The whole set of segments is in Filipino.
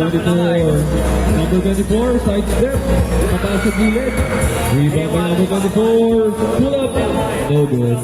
Number 24, side step. Mataas sa gilid. Rebound by number 24. Pull up. No good.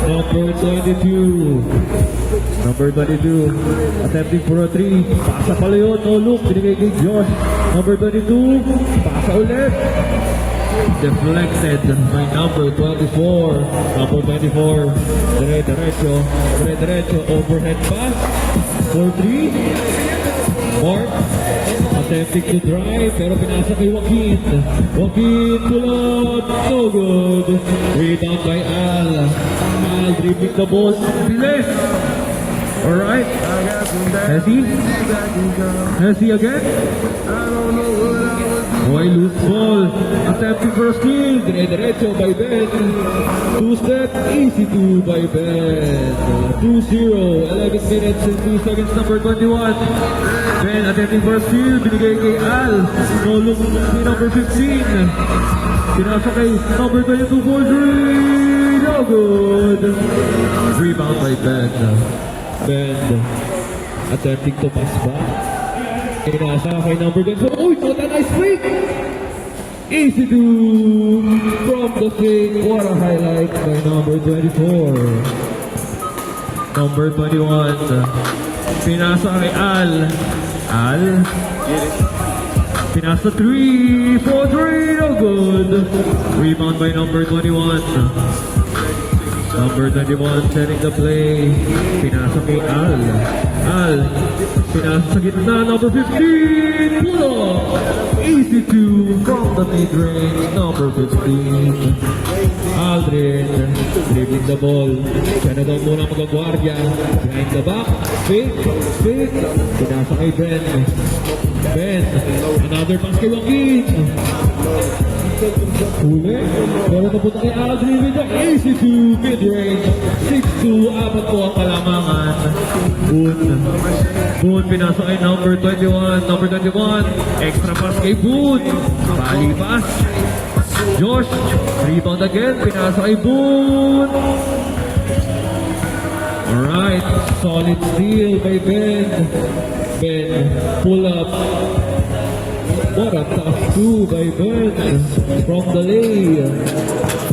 Number 22. Number 22. Attempting for a 3. Pasa pala yun. No look. Binigay kay Josh. Number 22. Pasa ulit. Deflected by number 24. Number 24. Diretso. Overhead pass. For 3. Mark. Attempting to drive. Pero pinasa kay Joaquin. Joaquin tulad. No good. Rebound by Al. Al dribbling the ball. Bilis. Alright. Hesi again. Boy, loose ball. Attempting for a steal. Diretso by Ben. Two-step. Easy to by Ben. 2-0. 11 minutes and 2 seconds. Number 21. Ben attempting for a steal. Binigay kay Al. No look kay number 15. Pinasa kay number 22 for 3. No good. Rebound by Ben. Ben attempting to pass back. Pinasa kay number 24. Uy, what a nice fake! Easy to from the fake. What a highlight by number 24. Number 21. Pinasa kay Al. Pinasa 3. 4-3. No good. Rebound by number 21. Number 21 setting the play. Pinasa kay Al. Pinasa sa gitna. Number 15. Pull up. Easy to from the mid-range. Number 15. Aldrin. Dribbling the ball. Siya na daw muna magagwardiya. Behind the back. Fake. Pinasa kay Ben. Another pass kay Joaquin. Huli. Pero napunta kay Aldrin with the easy to mid-range. 6-2. Apat po ang kalamangan. Boone pinasa kay number 21. Number 21. Extra pass kay Boone. Bali pass. Josh. Rebound again. Pinasa kay Boone. Alright. Solid steal by Ben. Pull up. What a tough two by Ben from the lay.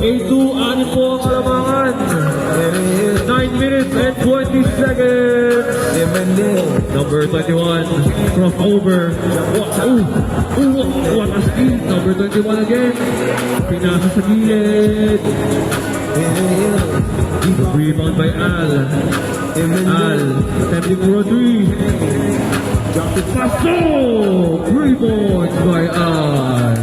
8-2, anin po ang kalamangan. 9 minutes and 20 seconds. Number 21, crossover. What a steal. Number 21 again. Pinasa sa gilid. Rebound by Al. Attempting for a 3. Paso! 3 points by Al.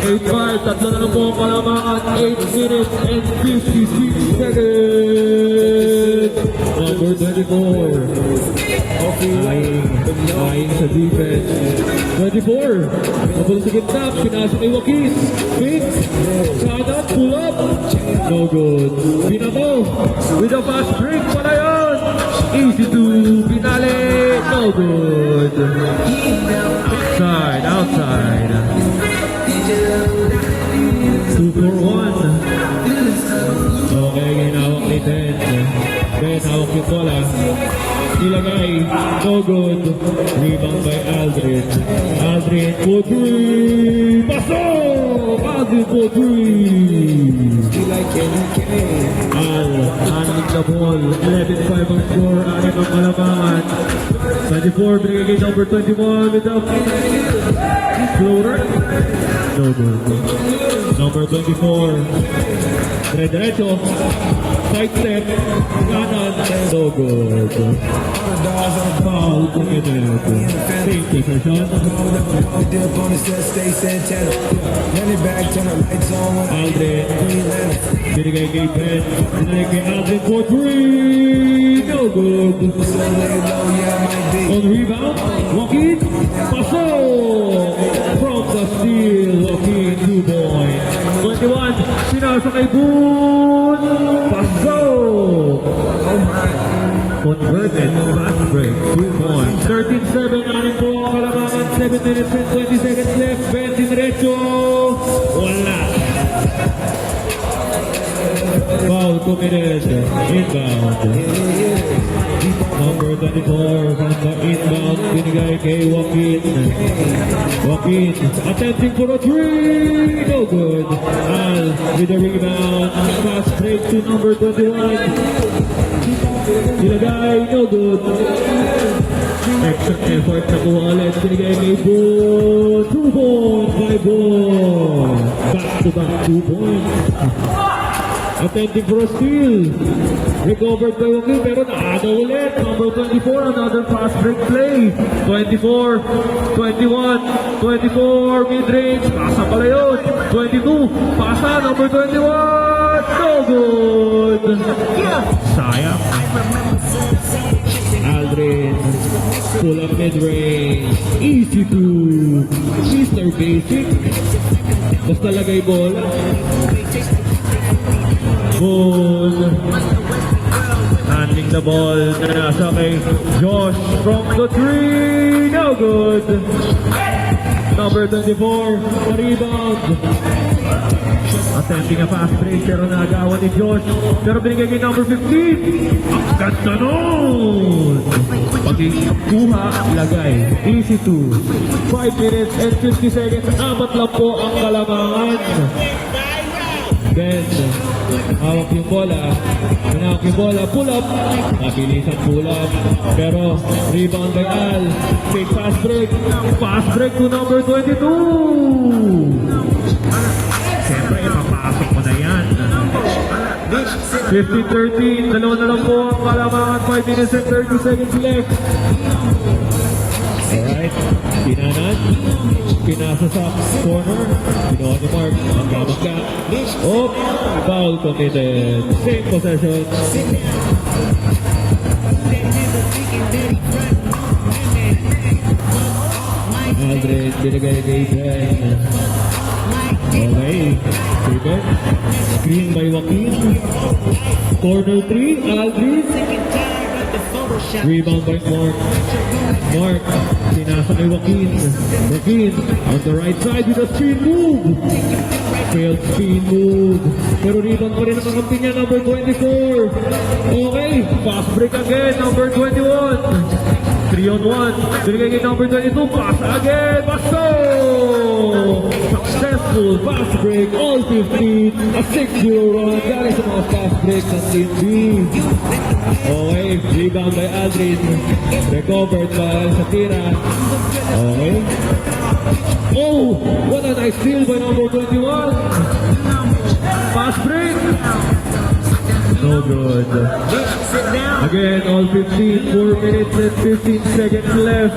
8-5, tatlo na po ang kalamangan. 8 minutes and 56 seconds. Number 24. Eyeing sa defense. 24. Napunta sa gitna. Pinasa kay Joaquin. Pick. Sada. Pull up. No good. Binato. With a fast break. Wala yun. Easy to pinali. No good. Outside. 2-4-1. Okay, ginawak ni Ben. Ben, hawak yung bola. Ilagay. No good. Rebound by Aldrin. For 3. Pasok! Aldrin for 3. Handling the ball. 11-5 ang score. Anim ang kalamangan. 24, binigay kay number 21 with the floater. No good. Number 24. Diretso. Side step. Kanan. No good. Foul. Thank you, sir Sean. Aldrin. Binigay kay Ben. Binigay kay Aldrin for 3. No good. On rebound. Joaquin. Pasok. From the steal. Joaquin 2 points. 21. Pinasa kay Boone. Pasok. Converted. Fast break. 2 points. 13-7. Anin po ang kalamangan. 7 minutes and 20 seconds left. Ben diretso. Wala. Foul committed. Inbound. Number Number 24 from the inbound, binigay kay Joaquin. Joaquin attempting for a three, no good. Al with the rebound, fast break to number 21. Nilagay, no good. Extra effort na kuha ulit, binigay kay Bo. 2 points by Bo. Back to back 2 points. Attempting for a steal. Recovered by Joaquin pero naada ulit. Number 24, another fast break play. 24, 21, 24, mid-range. Pasa pala yun. 22, pasa, number 21. No good. Sayang. Aldrin, pull up mid-range. Easy to Mr. Basic. Basta lagay bola. Bull. Handling the ball. Nasa kay Josh from the three. No good. Number 24. Rebound. Attempting a fast break pero nagawa ni Josh. Pero binigay kay number 15. Ang ganda nun! Pag-kuha, lagay. Easy to. 5 minutes and 50 seconds. Apat lang po ang kalamangan. Ben, hawak yung bola. Hinawak yung bola. Pull up. Mabilisan pull up. Pero, rebound by Al. Take fast break. Fast break to number 22. Siyempre, mapasok mo na yan. 15-13. Dalawa na lang po ang kalamangan. 5 minutes and 30 seconds left. Alright. Pinanan. Pinasa sa corner. Pinuha ni Mark. Ang gamot ka. Oh, foul committed. Same possession. Aldrin, binigay kay Ben. Okay. Faber. Screen by Joaquin. Corner 3. Aldrin. Rebound by Mark. Mark. Pinasa kay Joaquin. Joaquin on the right side with a spin move. Failed spin move. Pero rebound pa rin ang kakampi niya, number 24. Okay. Fast break again, number 21. 3 on 1. Binigay kay number 22. Pass again. Basto! Successful fast break. All 15. A 6-0 run. Galing sa mga fast break ng Team B. Okay. Rebound by Aldrin. Recovered by sa tira. Okay. Oh! What a nice steal by number 21. Fast break. No good. Again, all 15, 4 minutes and 15 seconds left.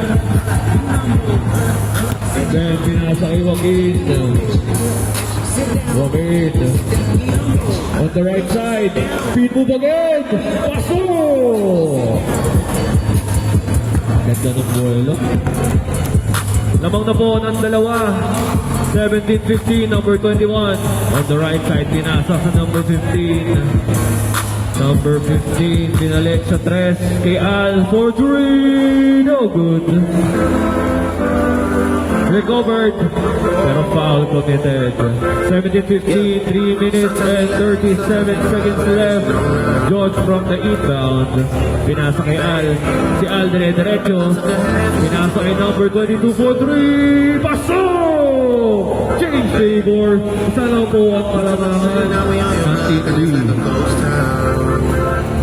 And then, pinasa kay Joaquin. Joaquin. On the right side. Speed move again. Paso! Ganda ng bola. Lamang na po ng dalawa. 17-15, number 21. On the right side, pinasa sa number 15. Number 15, pinalik sa 3 kay Al for 3. No good. Recovered. Pero foul committed. 17-15, 3 minutes and 37 seconds left. George from the inbound. Pinasa kay Al. Si Al dire-diretso. Pinasa kay number 22 for 3. Pasok! Change favor. Isa lang po ang palamangan. 93.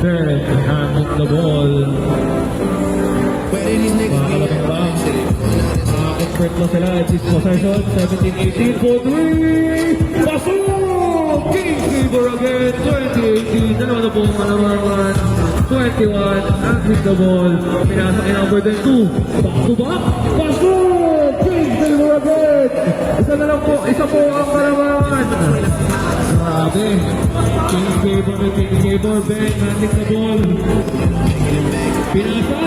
Ben handling the ball. Makakalabang ba? Expert na sila. It's his possession. 17-18 for 3. Pasok! King favor again. 20-18. Dalawa na po ang kalamangan. 21. Handling the ball. Pinasa kay number 2. Back to back. Pasok! King favor again. Isa na lang po. Isa po ang kalamangan. Grabe. King favor na King favor. Ben handling the ball. Pinasa.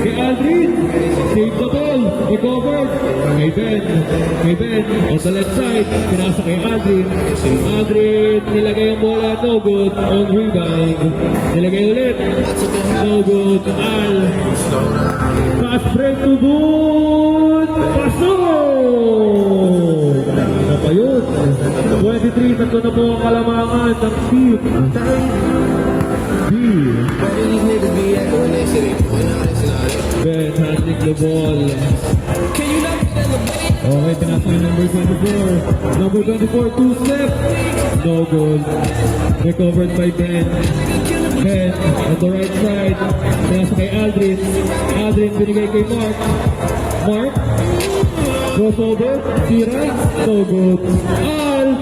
Kay Aldrin. Save the ball. Recovered. Kay Ben. Kay Ben. On the left side. Pinasa kay Aldrin. Aldrin. Nilagay ang bola. No good. On rebound. Nilagay ulit. No good. Al. Fast break to Boone. Pasok! Ano pa yun? 23. Tatlo na po ang kalamangan ng team. B. Ben handling the ball. Okay, pinasa yung number 24. Number 24, two-step. No goal. Recovered by Ben. Ben, on the right side. Pinasa kay Aldrin. Aldrin, binigay kay Mark. Mark. Crossover. Tira. No good. Al.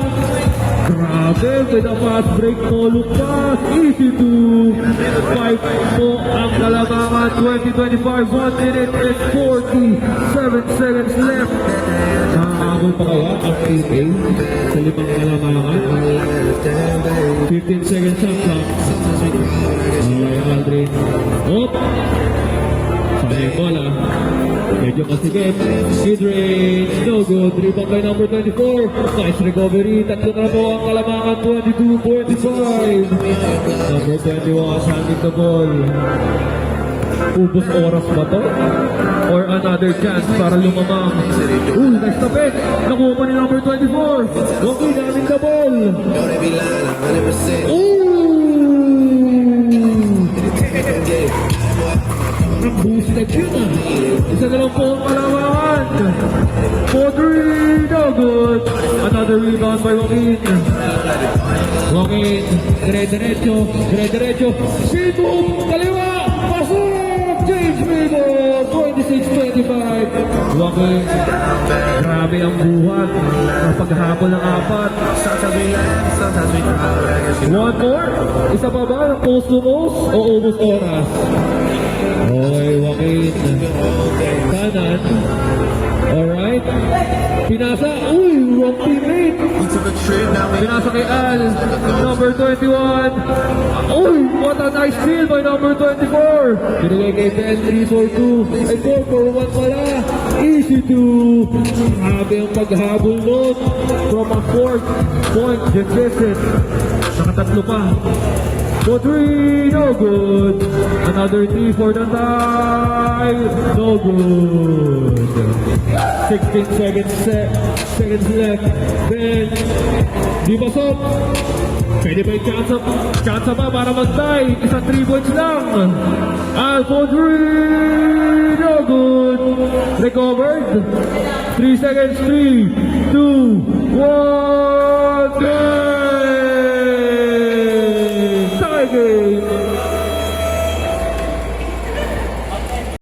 Grabe, with a fast break, no look pass. Easy to 5 po ang Kalamangan 2025. 1 minute and 47 seconds left. Nakakabol pa kaya ang PK sa limang Kalamangan? 15 seconds shot clock. Okay, Aldrin. Op! Sana yung bola. Medyo masigit. Mid-range. No good. Rebound by number 24. Nice recovery. Tatlo na po ang Kalamangan 22-25. Number 21 handling the ball. Ubus oras ba to? Or another chance para lumamang. Nice tapit. Nakuha pa ni number 24. Okay, handling the ball. Boosted yun ah. Isa na lang po ang Kalamangan. 4-3, no good. Another rebound by Joaquin. Joaquin, dire-diretso. Sibo, kaliwa, pasok! James Sibo, 26-25. Joaquin, grabe ang buhat. Paghabol ng apat. One more? Isa pa ba? Post to post o ubos oras? Okay, Joaquin. Kanan. Alright. Pinasa. Wrong teammate. Pinasa kay Al. Number 21. What a nice steal by number 24. Pinagay kay Ben. 3 for 2. Ay, 4 for 1 pala. Easy to. Grabe ang paghabol nun. From a 4th point deficit. Nakatatlo pa. For 3, no good. Another 3 for the tie. No good. 16 seconds left. Ben, di pasok. Pwede ba yung chance pa para mag-tie? Isang 3 points lang. Al for 3, no good. Recovered. 3 seconds, 3, 2, 1, go!